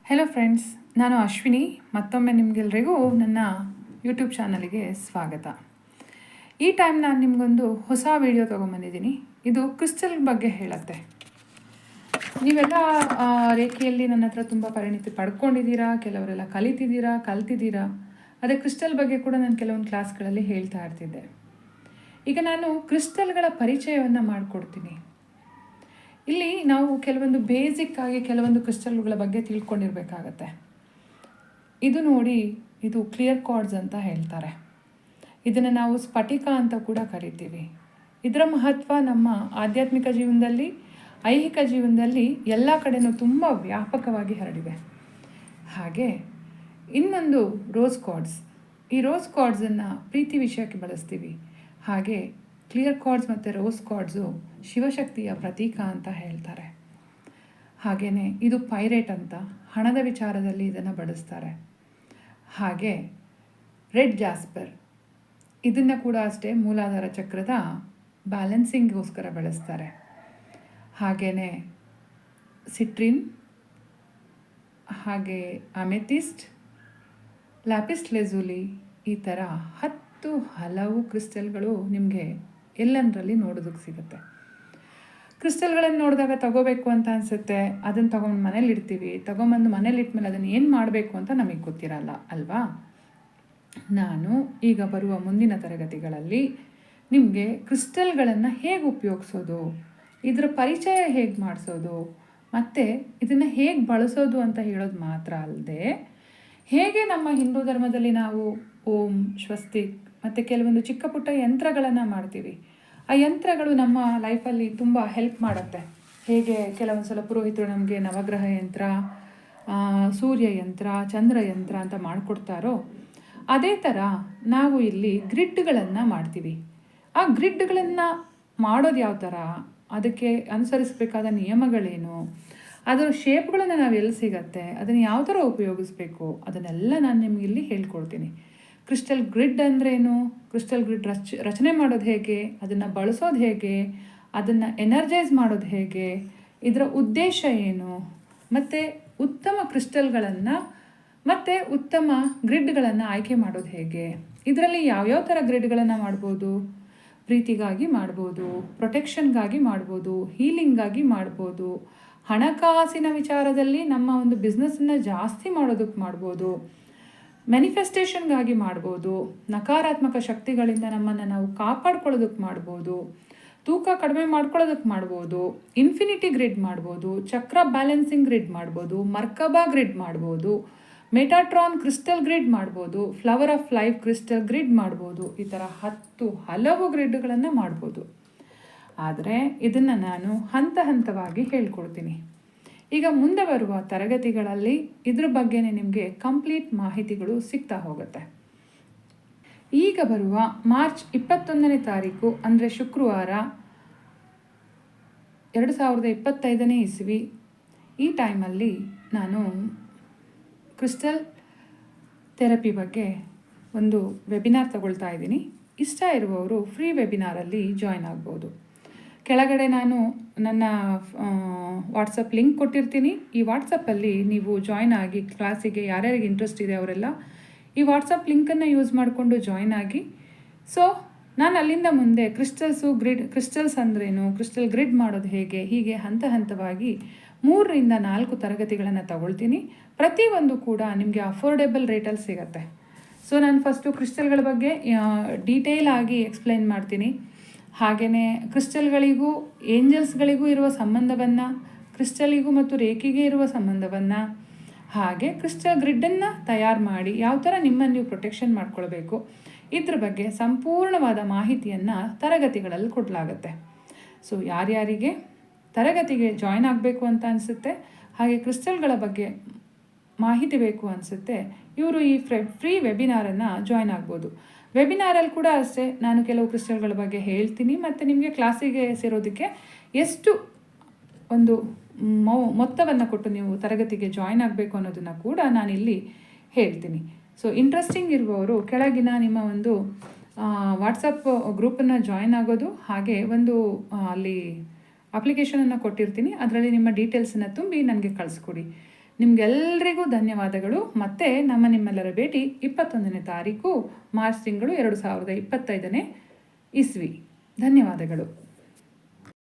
Hello friends, ನಾನು ಅಶ್ವಿನಿ. ಮತ್ತೊಮ್ಮೆ ನಿಮಗೆಲ್ರಿಗೂ ನನ್ನ ಯೂಟ್ಯೂಬ್ ಚಾನಲಿಗೆ ಸ್ವಾಗತ. ಈ ಟೈಮ್ ನಾನು ನಿಮಗೊಂದು ಹೊಸ ವಿಡಿಯೋ ತೊಗೊಂಬಂದಿದ್ದೀನಿ. ಇದು ಕ್ರಿಸ್ಟಲ್ ಬಗ್ಗೆ ಹೇಳುತ್ತೆ. ನೀವೆಲ್ಲ ರೇಖೆಯಲ್ಲಿ ನನ್ನ ಹತ್ರ ತುಂಬ ಪರಿಣಿತಿ ಪಡ್ಕೊಂಡಿದ್ದೀರಾ, ಕೆಲವರೆಲ್ಲ ಕಲ್ತಿದ್ದೀರಾ. ಅದೇ ಕ್ರಿಸ್ಟಲ್ ಬಗ್ಗೆ ಕೂಡ ನಾನು ಕೆಲವೊಂದು ಕ್ಲಾಸ್ಗಳಲ್ಲಿ ಹೇಳ್ತಾ ಇರ್ತಿದ್ದೆ. ಈಗ ನಾನು ಕ್ರಿಸ್ಟಲ್ಗಳ ಪರಿಚಯವನ್ನು ಮಾಡಿಕೊಡ್ತೀನಿ. ಇಲ್ಲಿ ನಾವು ಕೆಲವೊಂದು ಬೇಸಿಕ್ ಆಗಿ ಕೆಲವೊಂದು ಕ್ರಿಸ್ಟಲ್ಗಳ ಬಗ್ಗೆ ತಿಳ್ಕೊಂಡಿರಬೇಕಾಗತ್ತೆ. ಇದು ನೋಡಿ, ಇದು ಕ್ಲಿಯರ್ ಕಾರ್ಡ್ಸ್ ಅಂತ ಹೇಳ್ತಾರೆ. ಇದನ್ನು ನಾವು ಸ್ಫಟಿಕ ಅಂತ ಕೂಡ ಕರಿತೀವಿ. ಇದರ ಮಹತ್ವ ನಮ್ಮ ಆಧ್ಯಾತ್ಮಿಕ ಜೀವನದಲ್ಲಿ, ಐಹಿಕ ಜೀವನದಲ್ಲಿ ಎಲ್ಲ ಕಡೆಯೂ ತುಂಬ ವ್ಯಾಪಕವಾಗಿ ಹರಡಿದೆ. ಹಾಗೆ ಇನ್ನೊಂದು ರೋಸ್ ಕಾರ್ಡ್ಸ್. ಈ ರೋಸ್ ಕಾರ್ಡ್ಸನ್ನು ಪ್ರೀತಿ ವಿಷಯಕ್ಕೆ ಬಳಸ್ತೀವಿ. ಹಾಗೆ ಕ್ಲಿಯರ್ ಕಾರ್ಡ್ಸ್ ಮತ್ತು ರೋಸ್ ಕಾರ್ಡ್ಸು ಶಿವಶಕ್ತಿಯ ಪ್ರತೀಕ ಅಂತ ಹೇಳ್ತಾರೆ. ಹಾಗೆಯೇ ಇದು ಪೈರೇಟ್ ಅಂತ ಹಣದ ವಿಚಾರದಲ್ಲಿ ಇದನ್ನು ಬಳಸ್ತಾರೆ. ಹಾಗೆ ರೆಡ್ ಜಾಸ್ಪರ್, ಇದನ್ನು ಕೂಡ ಅಷ್ಟೇ ಮೂಲಾಧಾರ ಚಕ್ರದ ಬ್ಯಾಲೆನ್ಸಿಂಗ್ಗೋಸ್ಕರ ಬಳಸ್ತಾರೆ. ಹಾಗೆಯೇ ಸಿಟ್ರಿನ್, ಹಾಗೆ ಅಮೆಥಿಸ್ಟ್, ಲ್ಯಾಪಿಸ್ ಲೆಜೂಲಿ, ಈ ಥರ ಹಲವು ಕ್ರಿಸ್ಟಲ್ಗಳು ನಿಮಗೆ ಎಲ್ಲಂದರಲ್ಲಿ ನೋಡೋದಕ್ಕೆ ಸಿಗುತ್ತೆ. ಕ್ರಿಸ್ಟಲ್ಗಳನ್ನು ನೋಡಿದಾಗ ತಗೋಬೇಕು ಅಂತ ಅನಿಸುತ್ತೆ. ಅದನ್ನು ತೊಗೊಂಡು ಮನೇಲಿ ಇಡ್ತೀವಿ. ತೊಗೊಂಬಂದು ಮನೇಲಿ ಇಟ್ಮೇಲೆ ಅದನ್ನು ಏನು ಮಾಡಬೇಕು ಅಂತ ನಮಗೆ ಗೊತ್ತಿರಲ್ಲ ಅಲ್ವಾ? ನಾನು ಈಗ ಬರುವ ಮುಂದಿನ ತರಗತಿಗಳಲ್ಲಿ ನಿಮಗೆ ಕ್ರಿಸ್ಟಲ್ಗಳನ್ನು ಹೇಗೆ ಉಪಯೋಗಿಸೋದು, ಇದರ ಪರಿಚಯ ಹೇಗೆ ಮಾಡಿಸೋದು, ಮತ್ತು ಇದನ್ನು ಹೇಗೆ ಬಳಸೋದು ಅಂತ ಹೇಳೋದು ಮಾತ್ರ ಅಲ್ಲದೆ, ಹೇಗೆ ನಮ್ಮ ಹಿಂದೂ ಧರ್ಮದಲ್ಲಿ ನಾವು ಓಂ, ಸ್ವಸ್ತಿಕ್ ಮತ್ತು ಕೆಲವೊಂದು ಚಿಕ್ಕ ಪುಟ್ಟ ಯಂತ್ರಗಳನ್ನು ಮಾಡ್ತೀವಿ. ಆ ಯಂತ್ರಗಳು ನಮ್ಮ ಲೈಫಲ್ಲಿ ತುಂಬ ಹೆಲ್ಪ್ ಮಾಡುತ್ತೆ. ಹೇಗೆ ಕೆಲವೊಂದು ಸಲ ಪುರೋಹಿತರು ನಮಗೆ ನವಗ್ರಹ ಯಂತ್ರ, ಸೂರ್ಯ ಯಂತ್ರ, ಚಂದ್ರ ಯಂತ್ರ ಅಂತ ಮಾಡಿಕೊಡ್ತಾರೋ, ಅದೇ ಥರ ನಾವು ಇಲ್ಲಿ ಗ್ರಿಡ್ಗಳನ್ನು ಮಾಡ್ತೀವಿ. ಆ ಗ್ರಿಡ್ಗಳನ್ನು ಮಾಡೋದು ಯಾವ ಥರ, ಅದಕ್ಕೆ ಅನುಸರಿಸಬೇಕಾದ ನಿಯಮಗಳೇನು, ಅದರ ಶೇಪ್ಗಳನ್ನು ನಾವು ಎಲ್ಲಿ ಸಿಗತ್ತೆ, ಅದನ್ನು ಯಾವ ಥರ ಉಪಯೋಗಿಸ್ಬೇಕು, ಅದನ್ನೆಲ್ಲ ನಾನು ನಿಮಗೆ ಇಲ್ಲಿ ಹೇಳ್ಕೊಡ್ತೀನಿ. ಕ್ರಿಸ್ಟಲ್ ಗ್ರಿಡ್ ಅಂದ್ರೇನು, ಕ್ರಿಸ್ಟಲ್ ಗ್ರಿಡ್ ರಚನೆ ಮಾಡೋದು ಹೇಗೆ, ಅದನ್ನು ಬಳಸೋದು ಹೇಗೆ, ಅದನ್ನು ಎನರ್ಜೈಸ್ ಮಾಡೋದು ಹೇಗೆ, ಇದರ ಉದ್ದೇಶ ಏನು, ಮತ್ತು ಉತ್ತಮ ಕ್ರಿಸ್ಟಲ್ಗಳನ್ನು ಮತ್ತು ಉತ್ತಮ ಗ್ರಿಡ್ಗಳನ್ನು ಆಯ್ಕೆ ಮಾಡೋದು ಹೇಗೆ, ಇದರಲ್ಲಿ ಯಾವ್ಯಾವ ಥರ ಗ್ರಿಡ್ಗಳನ್ನು ಮಾಡ್ಬೋದು. ಪ್ರೀತಿಗಾಗಿ ಮಾಡ್ಬೋದು, ಪ್ರೊಟೆಕ್ಷನ್ಗಾಗಿ ಮಾಡ್ಬೋದು, ಹೀಲಿಂಗಾಗಿ ಮಾಡ್ಬೋದು, ಹಣಕಾಸಿನ ವಿಚಾರದಲ್ಲಿ ನಮ್ಮ ಒಂದು ಬಿಸ್ನೆಸ್ಸನ್ನು ಜಾಸ್ತಿ ಮಾಡೋದಕ್ಕೆ ಮಾಡ್ಬೋದು, ಮ್ಯಾನಿಫೆಸ್ಟೇಷನ್ಗಾಗಿ ಮಾಡ್ಬೋದು, ನಕಾರಾತ್ಮಕ ಶಕ್ತಿಗಳಿಂದ ನಮ್ಮನ್ನು ನಾವು ಕಾಪಾಡ್ಕೊಳ್ಳೋದಕ್ಕೆ ಮಾಡ್ಬೋದು, ತೂಕ ಕಡಿಮೆ ಮಾಡ್ಕೊಳ್ಳೋದಕ್ಕೆ ಮಾಡ್ಬೋದು, ಇನ್ಫಿನಿಟಿ ಗ್ರಿಡ್ ಮಾಡ್ಬೋದು, ಚಕ್ರ ಬ್ಯಾಲೆನ್ಸಿಂಗ್ ಗ್ರಿಡ್ ಮಾಡ್ಬೋದು, ಮರ್ಕಬಾ ಗ್ರಿಡ್ ಮಾಡ್ಬೋದು, ಮೆಟಾಟ್ರಾನ್ ಕ್ರಿಸ್ಟಲ್ ಗ್ರಿಡ್ ಮಾಡ್ಬೋದು, flower of life crystal grid ಮಾಡ್ಬೋದು. ಈ ಥರ ಹಲವು ಗ್ರಿಡ್ಗಳನ್ನು ಮಾಡ್ಬೋದು. ಆದರೆ ಇದನ್ನು ನಾನು ಹಂತವಾಗಿ ಹೇಳ್ಕೊಡ್ತೀನಿ. ಈಗ ಮುಂದೆ ಬರುವ ತರಗತಿಗಳಲ್ಲಿ ಇದ್ರ ಬಗ್ಗೆನೇ ನಿಮಗೆ ಕಂಪ್ಲೀಟ್ ಮಾಹಿತಿಗಳು ಸಿಗ್ತಾ ಹೋಗುತ್ತೆ. ಈಗ ಬರುವ ಮಾರ್ಚ್ 21ನೇ ತಾರೀಕು ಅಂದರೆ ಶುಕ್ರವಾರ 2025ನೇ ಇಸ್ವಿ, ಈ ಟೈಮಲ್ಲಿ ನಾನು ಕ್ರಿಸ್ಟಲ್ ಥೆರಪಿ ಬಗ್ಗೆ ಒಂದು ವೆಬಿನಾರ್ ತಗೊಳ್ತಾ ಇದ್ದೀನಿ. ಇಷ್ಟ ಇರುವವರು ಫ್ರೀ ವೆಬಿನಾರಲ್ಲಿ ಜಾಯ್ನ್ ಆಗ್ಬೋದು. ಕೆಳಗಡೆ ನಾನು ನನ್ನ ವಾಟ್ಸಪ್ ಲಿಂಕ್ ಕೊಟ್ಟಿರ್ತೀನಿ. ಈ ವಾಟ್ಸಪ್ಪಲ್ಲಿ ನೀವು ಜಾಯ್ನ್ ಆಗಿ ಕ್ಲಾಸಿಗೆ ಯಾರ್ಯಾರಿಗೆ ಇಂಟ್ರೆಸ್ಟ್ ಇದೆ ಅವರೆಲ್ಲ ಈ ವಾಟ್ಸಪ್ ಲಿಂಕನ್ನು ಯೂಸ್ ಮಾಡಿಕೊಂಡು ಜಾಯ್ನ್ ಆಗಿ. ಸೊ ನಾನು ಅಲ್ಲಿಂದ ಮುಂದೆ ಕ್ರಿಸ್ಟಲ್ಸ್ ಅಂದ್ರೇನು, ಕ್ರಿಸ್ಟಲ್ ಗ್ರಿಡ್ ಮಾಡೋದು ಹೇಗೆ, ಹೀಗೆ ಹಂತವಾಗಿ 3ರಿಂದ 4 ತರಗತಿಗಳನ್ನು ತಗೊಳ್ತೀನಿ. ಪ್ರತಿಯೊಂದು ಕೂಡ ನಿಮಗೆ ಅಫೋರ್ಡೆಬಲ್ ರೇಟಲ್ಲಿ ಸಿಗುತ್ತೆ. ಸೊ ನಾನು ಫಸ್ಟು ಕ್ರಿಸ್ಟಲ್ಗಳ ಬಗ್ಗೆ ಡೀಟೇಲ್ ಆಗಿ ಎಕ್ಸ್ಪ್ಲೈನ್ ಮಾಡ್ತೀನಿ. ಹಾಗೆಯೇ ಕ್ರಿಸ್ಟಲ್ಗಳಿಗೂ ಏಂಜಲ್ಸ್ಗಳಿಗೂ ಇರುವ ಸಂಬಂಧವನ್ನು, ಕ್ರಿಸ್ಟಲಿಗೂ ಮತ್ತು ರೇಖೆಗೆ ಇರುವ ಸಂಬಂಧವನ್ನು, ಹಾಗೆ ಕ್ರಿಸ್ಟಲ್ ಗ್ರಿಡ್ಡನ್ನು ತಯಾರು ಮಾಡಿ ಯಾವ ಥರ ನಿಮ್ಮನ್ನು ನೀವು ಪ್ರೊಟೆಕ್ಷನ್ ಮಾಡ್ಕೊಳ್ಬೇಕು, ಇದ್ರ ಬಗ್ಗೆ ಸಂಪೂರ್ಣವಾದ ಮಾಹಿತಿಯನ್ನು ತರಗತಿಗಳಲ್ಲಿ ಕೊಡಲಾಗುತ್ತೆ. ಸೊ ಯಾರ್ಯಾರಿಗೆ ತರಗತಿಗೆ ಜಾಯ್ನ್ ಆಗಬೇಕು ಅಂತ ಅನಿಸುತ್ತೆ, ಹಾಗೆ ಕ್ರಿಸ್ಟಲ್ಗಳ ಬಗ್ಗೆ ಮಾಹಿತಿ ಬೇಕು ಅನಿಸುತ್ತೆ, ಇವರು ಈ ಫ್ರೀ ವೆಬಿನಾರನ್ನು ಜಾಯ್ನ್ ಆಗ್ಬೋದು. ವೆಬಿನಾರಲ್ಲಿ ಕೂಡ ಅಷ್ಟೇ ನಾನು ಕೆಲವು ಕ್ರಿಸ್ಟಲ್ಗಳ ಬಗ್ಗೆ ಹೇಳ್ತೀನಿ ಮತ್ತು ನಿಮಗೆ ಕ್ಲಾಸಿಗೆ ಸೇರೋದಕ್ಕೆ ಎಷ್ಟು ಒಂದು ಮೊತ್ತವನ್ನು ಕೊಟ್ಟು ನೀವು ತರಗತಿಗೆ ಜಾಯ್ನ್ ಆಗಬೇಕು ಅನ್ನೋದನ್ನು ಕೂಡ ನಾನಿಲ್ಲಿ ಹೇಳ್ತೀನಿ. ಸೊ ಇಂಟ್ರೆಸ್ಟಿಂಗ್ ಇರುವವರು ಕೆಳಗಿನ ನಿಮ್ಮ ಒಂದು ವಾಟ್ಸಪ್ ಗ್ರೂಪನ್ನು ಜಾಯ್ನ್ ಆಗೋದು, ಹಾಗೆ ಒಂದು ಅಲ್ಲಿ ಅಪ್ಲಿಕೇಶನನ್ನು ಕೊಟ್ಟಿರ್ತೀನಿ, ಅದರಲ್ಲಿ ನಿಮ್ಮ ಡೀಟೇಲ್ಸನ್ನು ತುಂಬಿ ನನಗೆ ಕಳಿಸ್ಕೊಡಿ. ನಿಮಗೆಲ್ಲರಿಗೂ ಧನ್ಯವಾದಗಳು. ಮತ್ತೆ ನಿಮ್ಮೆಲ್ಲರ ಭೇಟಿ 21ನೇ ತಾರೀಕು ಮಾರ್ಚ್ ತಿಂಗಳು 2025 ಇಸ್ವಿ. ಧನ್ಯವಾದಗಳು.